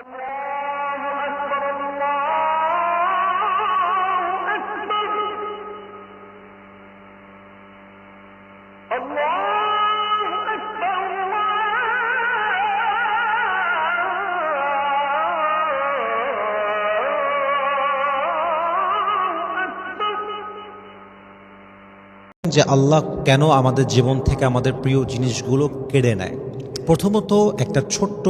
যে আল্লাহ কেন আমাদের জীবন থেকে আমাদের প্রিয় জিনিসগুলো কেড়ে নেয়। প্রথমত একটা ছোট্ট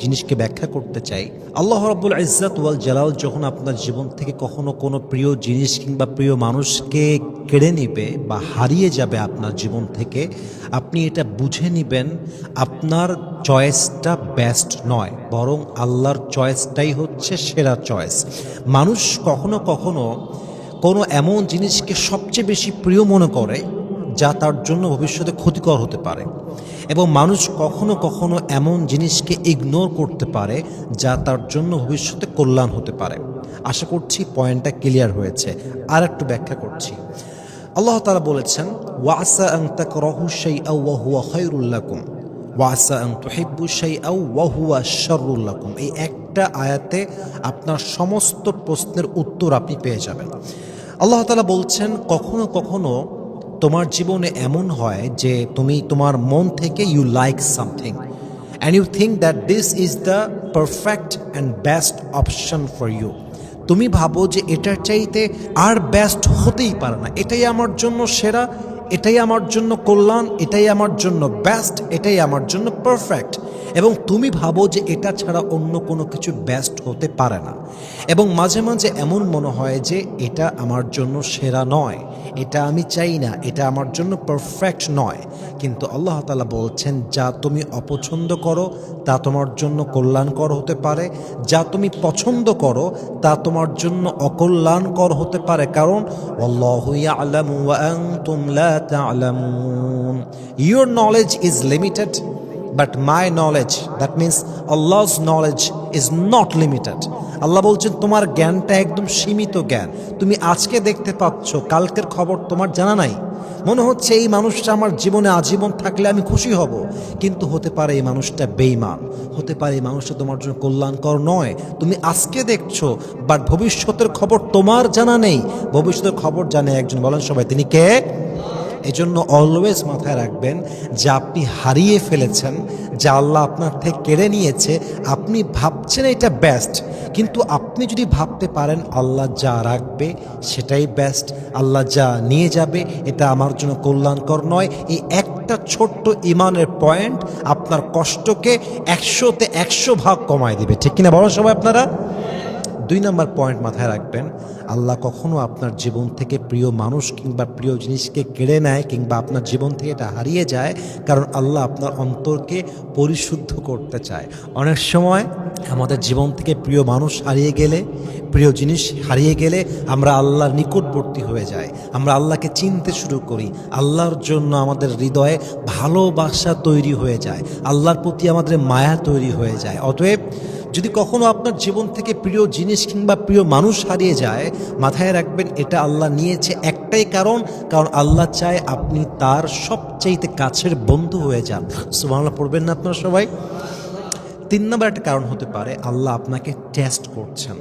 জিনিসকে ব্যাখ্যা করতে চাই। আল্লাহ রাব্বুল ইজ্জত ওয়াল জালাল যখন আপনার জীবন থেকে কখনো কোনো প্রিয় জিনিস কিংবা প্রিয় মানুষকে কেড়ে নেবে বা হারিয়ে যাবে আপনার জীবন থেকে, আপনি এটা বুঝে নেবেন আপনার চয়েসটা বেস্ট নয়, বরং আল্লাহর চয়েসটাই হচ্ছে সেরা চয়েস। মানুষ কখনো কখনো কোনো এমন জিনিসকে সবচেয়ে বেশি প্রিয় মনে করে যা তার জন্য ভবিষ্যতে ক্ষতিকর হতে পারে, এবং মানুষ কখনো কখনো এমন জিনিসকে ইগনোর করতে পারে যা তার জন্য ভবিষ্যতে কল্যাণ হতে পারে। আশা করছি পয়েন্টটা ক্লিয়ার হয়েছে। আর একটু ব্যাখ্যা করছি। আল্লাহ তাআলা বলেছেন, ওয়াসা আন তাকরাহু শাইআন ওয়া হুয়া খায়রুল লাকুম ওয়াসা আন তুহিব্বু শাইআন ওয়া হুয়া শাররুল লাকুম। এই একটা আয়াতে আপনার সমস্ত প্রশ্নের উত্তর আপনি পেয়ে যাবেন। আল্লাহ তাআলা বলছেন, কখনো কখনো তোমার জীবনে এমন হয় যে তুমি তোমার মন থেকে you like something and you think that this is the perfect and best option for you. তুমি ভাবো যে এটার চাইতে আর বেস্ট হতেই পারে না, এটাই আমার জন্য সেরা, এটাই আমার জন্য কল্যাণ, এটাই আমার জন্য বেস্ট, এটাই আমার জন্য পারফেক্ট, এবং তুমি ভাবো যে এটা ছাড়া অন্য কোনো কিছু বেস্ট হতে পারে না। এবং মাঝে মাঝে এমন মনে হয় যে এটা আমার জন্য সেরা নয়, এটা আমি চাই না, এটা আমার জন্য পারফেক্ট নয়। কিন্তু আল্লাহ তাআলা বলছেন, যা তুমি অপছন্দ করো তা তোমার জন্য কল্যাণকর হতে পারে, যা তুমি পছন্দ করো তা তোমার জন্য অকল্যাণকর হতে পারে, কারণ আল্লাহু ইয়ালামু ওয়া আনতুম লা তা'লামুন। Your knowledge is limited, but my knowledge, that means Allah's knowledge, is not limited. আল্লাহ বলছেন তোমার জ্ঞানটা একদম সীমিত জ্ঞান। তুমি আজকে দেখতে পাচ্ছ, কালকের খবর তোমার জানা নাই। মনে হচ্ছে এই মানুষটা আমার জীবনে আজীবন থাকলে আমি খুশি হব, কিন্তু হতে পারে এই মানুষটা বেঈমান, হতে পারে এই মানুষটা তোমার জন্য কল্যাণকর নয়। তুমি আজকে দেখছো, বাট ভবিষ্যতের খবর তোমার জানা নেই। ভবিষ্যতের খবর জানে একজন, বলেন সবাই, তিনি কে? এজন্য অলওয়েজ মাথায় রাখবেন যে আপনি হারিয়ে ফেলেছেন, যা আল্লাহ আপনার থেকে কেড়ে নিয়েছে। আপনি ভাবছেন এটা বেস্ট, কিন্তু আপনি যদি ভাবতে পারেন আল্লাহ যা রাখবে সেটাই বেস্ট, আল্লাহ যা নিয়ে যাবে এটা আমার জন্য কল্যাণকর নয়, এই একটা ছোট্ট ইমানের পয়েন্ট আপনার কষ্টকে 100-তে 100 ভাগ কমায় দিবে। ঠিক কিনা বলো সবাই আপনারা? 2 নম্বর পয়েন্ট মাথায় রাখবেন, আল্লাহ কখনো আপনার জীবন থেকে প্রিয় মানুষ কিংবা প্রিয় জিনিসকে কেড়ে নেয় কিংবা আপনার জীবন থেকে এটা হারিয়ে যায়, কারণ আল্লাহ আপনার অন্তরকে পরিশুদ্ধ করতে চায়। অনেক সময় আমাদের জীবন থেকে প্রিয় মানুষ হারিয়ে গেলে, প্রিয় জিনিস হারিয়ে গেলে আমরা আল্লাহর নিকটবর্তী হয়ে যাই, আমরা আল্লাহকে চিনতে শুরু করি, আল্লাহর জন্য আমাদের হৃদয়ে ভালোবাসা তৈরি হয়ে যায়, আল্লাহর প্রতি আমাদের মায়া তৈরি হয়ে যায়। অতএব যদি কখনো আপনার জীবন থেকে প্রিয় জিনিস কিংবা প্রিয় মানুষ হারিয়ে যায়, মাথায় রাখবেন এটা আল্লাহ নিয়েছে একটাই কারণ আল্লাহ চায় আপনি তার সবচাইতে কাছের বন্ধু হয়ে যান। সুবহানাল্লাহ পড়বেন না আপনারা সবাই? 3 নম্বর একটা কারণ হতে পারে, আল্লাহ আপনাকে টেস্ট করছেন,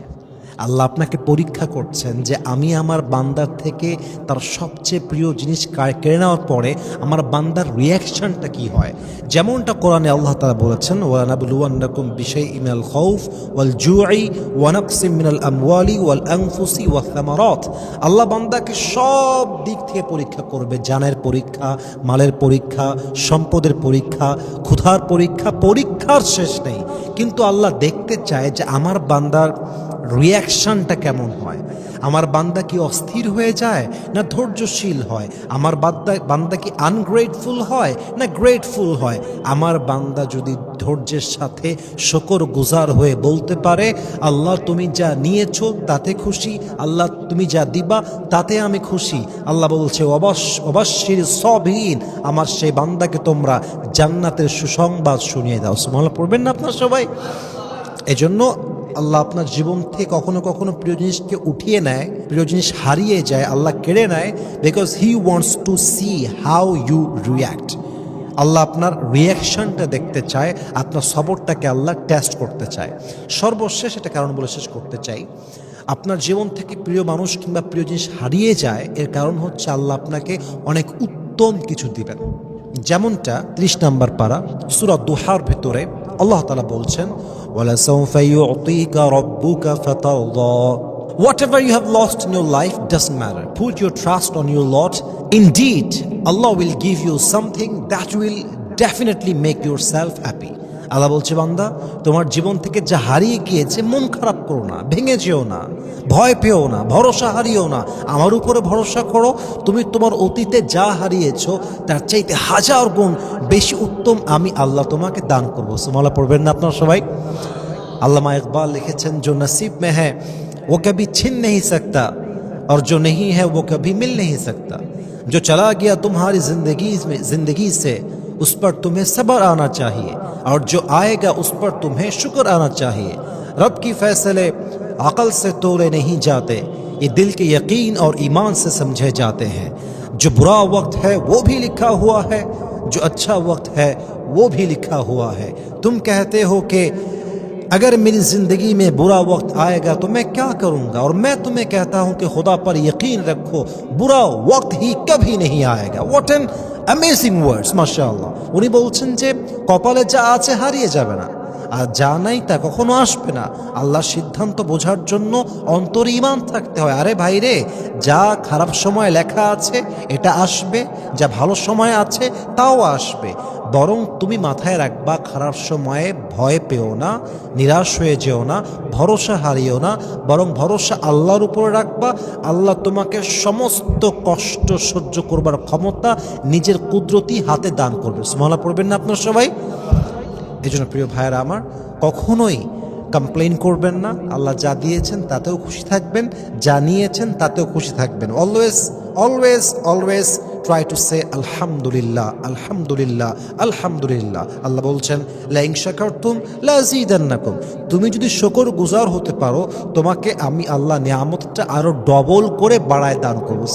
আল্লাহ আপনাকে পরীক্ষা করছেন যে আমি আমার বান্দার থেকে তার সবচেয়ে প্রিয় জিনিস কেড়ে নেওয়ার পরে আমার বান্দার রিয়াকশনটা কি হয়। যেমনটা কোরআনে আল্লাহ তাআলা বলেছেন, ওয়ানাবলুওয়ান্নাকুম বিশাইইম মিনাল খাউফ ওয়াল জুই ওয়া নাকসিম মিনাল আমওয়ালি ওয়াল আনফুসি ওয়াস সামারাত। আল্লাহ বান্দাকে সব দিক থেকে পরীক্ষা করবে, জানের পরীক্ষা, মালের পরীক্ষা, সম্পদের পরীক্ষা, ক্ষুধার পরীক্ষা, পরীক্ষার শেষ নেই। কিন্তু আল্লাহ দেখতে চায় যে আমার বান্দার রিয়াকশনটা কেমন হয়। আমার বান্দা কি অস্থির হয়ে যায় না ধৈর্যশীল হয়? আমার বান্দা কি আনগ্রেটফুল হয় না গ্রেটফুল হয়? আমার বান্দা যদি ধৈর্যের সাথে শুকরগুজার হয়ে বলতে পারে, আল্লাহ তুমি যা নিয়েছো তাতে খুশি, আল্লাহ তুমি যা দিবা তাতে আমি খুশি। আল্লাহ বলছে, অবশ্যির সাবিরিন, আমার সেই বান্দাকে তোমরা জান্নাতের সুসংবাদ শুনিয়ে দাও। সুবহানাল্লাহ পড়বেন না আপনারা সবাই? এজন্য আল্লাহ আপনার জীবন থেকে কখনো কখনো প্রিয় জিনিসকে উঠিয়ে নেয়, প্রিয় জিনিস হারিয়ে যায়, আল্লাহ কেড়ে নেয়, because he wants to see how you react. আল্লাহ আপনার রিয়াকশনটা দেখতে চায়, আপনার সবরটাকে আল্লাহ টেস্ট করতে চায়। সর্বশেষ একটা কারণ বলে শেষ করতে চাই, আপনার জীবন থেকে প্রিয় মানুষ কিংবা প্রিয় জিনিস হারিয়ে যায়, এর কারণ হচ্ছে আল্লাহ আপনাকে অনেক উত্তম কিছু দিবেন। যেমনটা 30 নম্বর পারা সূরা দুহার ভিতরে আল্লাহ তাআলা বলছেন, ওয়ালাসাউফা ইউতিকা রাব্বুকা ফাতারদা। Whatever you have lost in your life doesn't matter. Put your trust on your Lord. Indeed, Allah will give you something that will definitely make yourself happy. আল্লাহ বলছে, বান্দা তোমার জীবন থেকে যা হারিয়ে গিয়েছে মন খারাপ করো না, ভেঙে যেও না, ভয় পেও না, ভরসা হারিও না, আমার উপরে ভরসা করো। তুমি তোমার অতীতে যা হারিয়েছো তার চাইতে 1000 গুণ বেশি উত্তম আমি আল্লাহ তোমাকে দান করবো। সুবহানাল্লাহ পড়বেন না আপনারা সবাই? আল্লামা ইকবাল লিখেছেন, जो नसीब में है वो कभी छिन नहीं सकता और जो नहीं है वो कभी मिल नहीं सकता। जो चला गया तुम्हारी जिंदगी से उस पर तुम्हें सब्र आना चाहिए और जो आएगा उस पर तुम्हें शुक्र आना चाहिए। रब की फैसले अकल से तोड़े नहीं जाते, ये दिल के यकीन और ईमान से समझे जाते हैं। जो बुरा वक्त है वो भी लिखा हुआ है, जो अच्छा वक्त है वो भी लिखा हुआ है। तुम कहते हो कि अगर मेरी जिंदगी में बुरा वक्त आएगा तो मैं क्या करूंगा, और मैं तुम्हें कहता हूं कि खुदा पर यकीन रखो, बुरा वक्त ही कभी नहीं आएगा। व्हाट एन अमेजिंग वर्ड्स, माशाআল্লাহ। উনি বলছেন যে কপালে যা আছে হারিয়ে যাবে না, আর যা নাই তা কখনো আসবে না। আল্লাহর সিদ্ধান্ত বোঝার জন্য অন্তরে ঈমান থাকতে হয়। আরে ভাই রে, যা খারাপ সময় লেখা আছে এটা আসবে, যা ভালো সময় আছে তাও আসবে। বরং তুমি মাথায় রাখবা, খারাপ সময়ে ভয় পেও না, নিরাশ হয়ে যেও না, ভরসা হারিও না, বরং ভরসা আল্লাহর উপরে রাখবা। আল্লাহ তোমাকে সমস্ত কষ্ট সহ্য করবার ক্ষমতা নিজের কুদরতি হাতে দান করবে। সুবহানাল্লাহ পড়বেন না আপনার সবাই? এই জন্য প্রিয় ভাইয়েরা আমার, কখনোই কমপ্লেইন করবেন না। আল্লাহ যা দিয়েছেন তাতেও খুশি থাকবেন, যা নিয়েছেন তাতেও খুশি থাকবেন। Always always always try to say আলহামদুলিল্লাহ, আলহামদুলিল্লাহ, আলহামদুলিল্লাহ। আল্লাহ বলছেন, লা ইন শাকারতুম লাযীদান্নাকুম। তুমি যদি শুকর গুজার হতে পারো, তোমাকে আমি আল্লাহ নিয়ামতটা আরো ডবল করে বাড়ায় দান করবো।